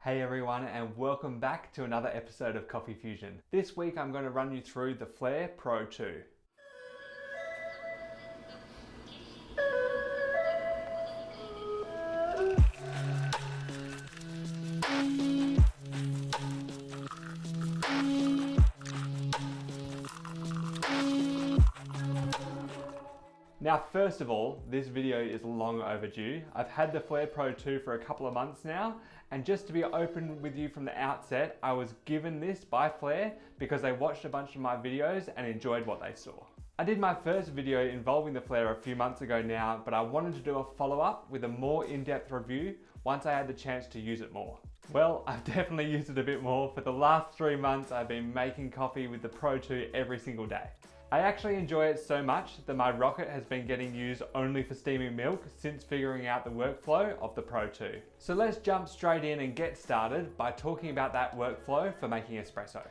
Hey everyone, and welcome back to another episode of Coffee Fusion. This week I'm going to run you through the Flair Pro 2. Now, first of all, this video is long overdue. I've had the Flair Pro 2 for a couple of months now, and just to be open with you from the outset, I was given this by Flair because they watched a bunch of my videos and enjoyed what they saw. I did my first video involving the Flair a few months ago now, but I wanted to do a follow-up with a more in-depth review once I had the chance to use it more. Well, I've definitely used it a bit more. For the last 3 months, I've been making coffee with the Pro 2 every single day. I actually enjoy it so much that my rocket has been getting used only for steaming milk since figuring out the workflow of the Pro 2. So let's jump straight in and get started by talking about that workflow for making espresso.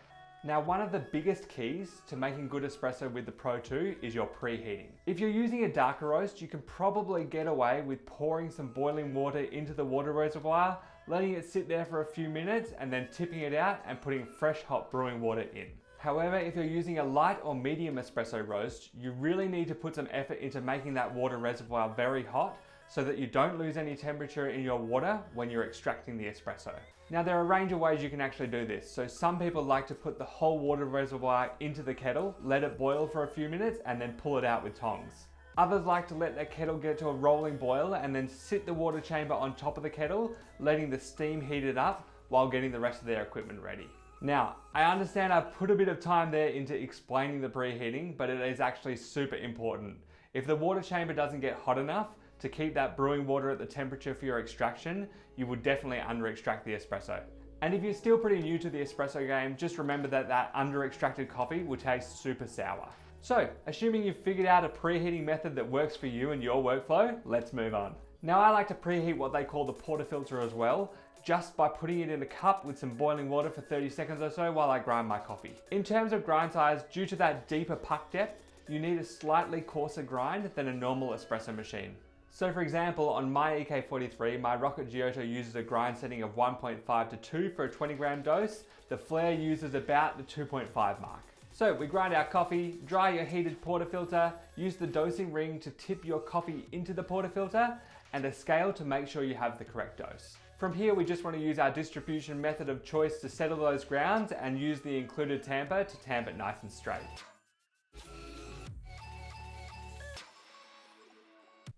Now, one of the biggest keys to making good espresso with the Pro 2 is your preheating. If you're using a darker roast, you can probably get away with pouring some boiling water into the water reservoir, letting it sit there for a few minutes and then tipping it out and putting fresh hot brewing water in. However, if you're using a light or medium espresso roast, you really need to put some effort into making that water reservoir very hot so that you don't lose any temperature in your water when you're extracting the espresso. Now, there are a range of ways you can actually do this. So some people like to put the whole water reservoir into the kettle, let it boil for a few minutes and then pull it out with tongs. Others like to let their kettle get to a rolling boil and then sit the water chamber on top of the kettle, letting the steam heat it up while getting the rest of their equipment ready. Now, I understand I've put a bit of time there into explaining the preheating, but it is actually super important. If the water chamber doesn't get hot enough to keep that brewing water at the temperature for your extraction, you would definitely under-extract the espresso. And if you're still pretty new to the espresso game, just remember that that under-extracted coffee will taste super sour. So, assuming you've figured out a preheating method that works for you and your workflow, let's move on. Now, I like to preheat what they call the portafilter as well, just by putting it in a cup with some boiling water for 30 seconds or so while I grind my coffee. In terms of grind size, due to that deeper puck depth, you need a slightly coarser grind than a normal espresso machine. So for example, on my EK43, my Rocket Giotto uses a grind setting of 1.5 to 2 for a 20 gram dose. The Flair uses about the 2.5 mark. So we grind our coffee, dry your heated portafilter, use the dosing ring to tip your coffee into the portafilter, and a scale to make sure you have the correct dose. From here, we just want to use our distribution method of choice to settle those grounds and use the included tamper to tamp it nice and straight.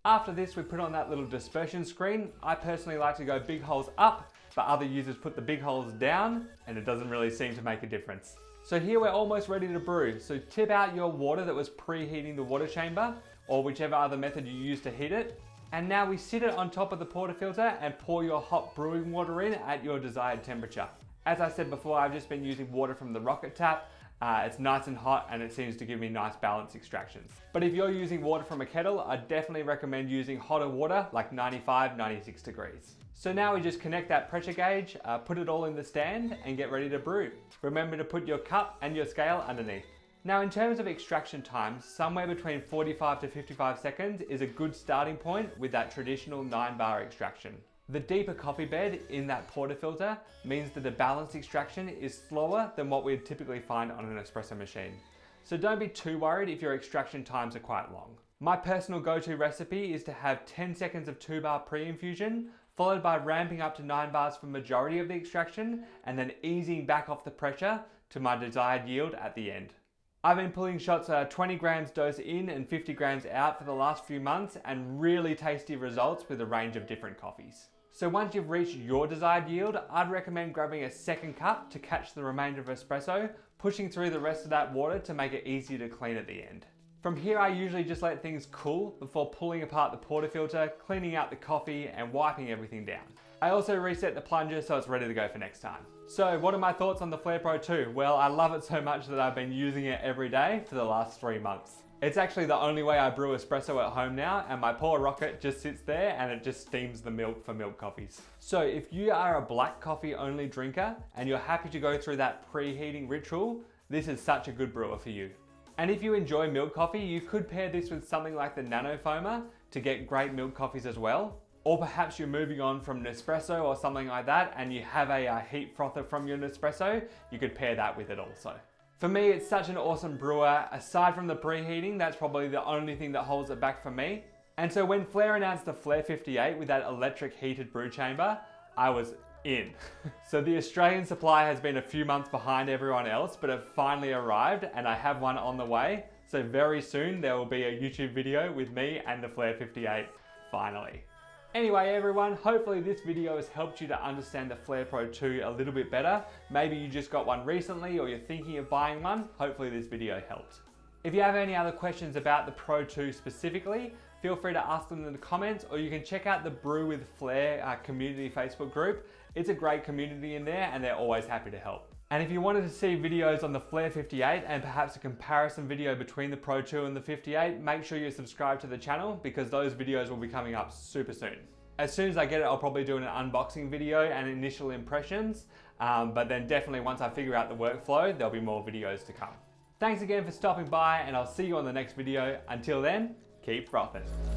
After this, we put on that little dispersion screen. I personally like to go big holes up, but other users put the big holes down, and it doesn't really seem to make a difference. So here we're almost ready to brew. So tip out your water that was preheating the water chamber, or whichever other method you use to heat it. And now we sit it on top of the portafilter and pour your hot brewing water in at your desired temperature. As I said before, I've just been using water from the rocket tap. It's nice and hot and it seems to give me nice balanced extractions. But if you're using water from a kettle, I definitely recommend using hotter water like 95, 96 degrees. So now we just connect that pressure gauge, put it all in the stand and get ready to brew. Remember to put your cup and your scale underneath. Now, in terms of extraction time, somewhere between 45 to 55 seconds is a good starting point with that traditional 9-bar extraction. The deeper coffee bed in that portafilter means that the balanced extraction is slower than what we'd typically find on an espresso machine. So don't be too worried if your extraction times are quite long. My personal go-to recipe is to have 10 seconds of 2-bar pre-infusion, followed by ramping up to 9 bars for majority of the extraction, and then easing back off the pressure to my desired yield at the end. I've been pulling shots 20 grams dose in and 50 grams out for the last few months and really tasty results with a range of different coffees. So once you've reached your desired yield, I'd recommend grabbing a second cup to catch the remainder of espresso, pushing through the rest of that water to make it easier to clean at the end. From here, I usually just let things cool before pulling apart the portafilter, cleaning out the coffee and wiping everything down. I also reset the plunger so it's ready to go for next time. So what are my thoughts on the Flair Pro 2? Well, I love it so much that I've been using it every day for the last 3 months. It's actually the only way I brew espresso at home now, and my poor rocket just sits there and it just steams the milk for milk coffees. So if you are a black coffee only drinker and you're happy to go through that preheating ritual, this is such a good brewer for you. And if you enjoy milk coffee, you could pair this with something like the Nano Foamer to get great milk coffees as well. Or perhaps you're moving on from Nespresso or something like that and you have a heat frother from your Nespresso, you could pair that with it also. For me, it's such an awesome brewer. Aside from the preheating, that's probably the only thing that holds it back for me. And so when Flair announced the Flair 58 with that electric heated brew chamber, I was in. So the Australian supply has been a few months behind everyone else, but it finally arrived and I have one on the way. So very soon there will be a YouTube video with me and the Flair 58, finally. Anyway everyone, hopefully this video has helped you to understand the Flair Pro 2 a little bit better. Maybe you just got one recently or you're thinking of buying one. Hopefully this video helped. If you have any other questions about the Pro 2 specifically, feel free to ask them in the comments, or you can check out the Brew with Flair community Facebook group. It's a great community in there and they're always happy to help. And if you wanted to see videos on the Flair 58 and perhaps a comparison video between the Pro 2 and the 58, make sure you subscribe to the channel because those videos will be coming up super soon. As soon as I get it, I'll probably do an unboxing video and initial impressions, but then definitely once I figure out the workflow, there'll be more videos to come. Thanks again for stopping by and I'll see you on the next video. Until then, keep frothing.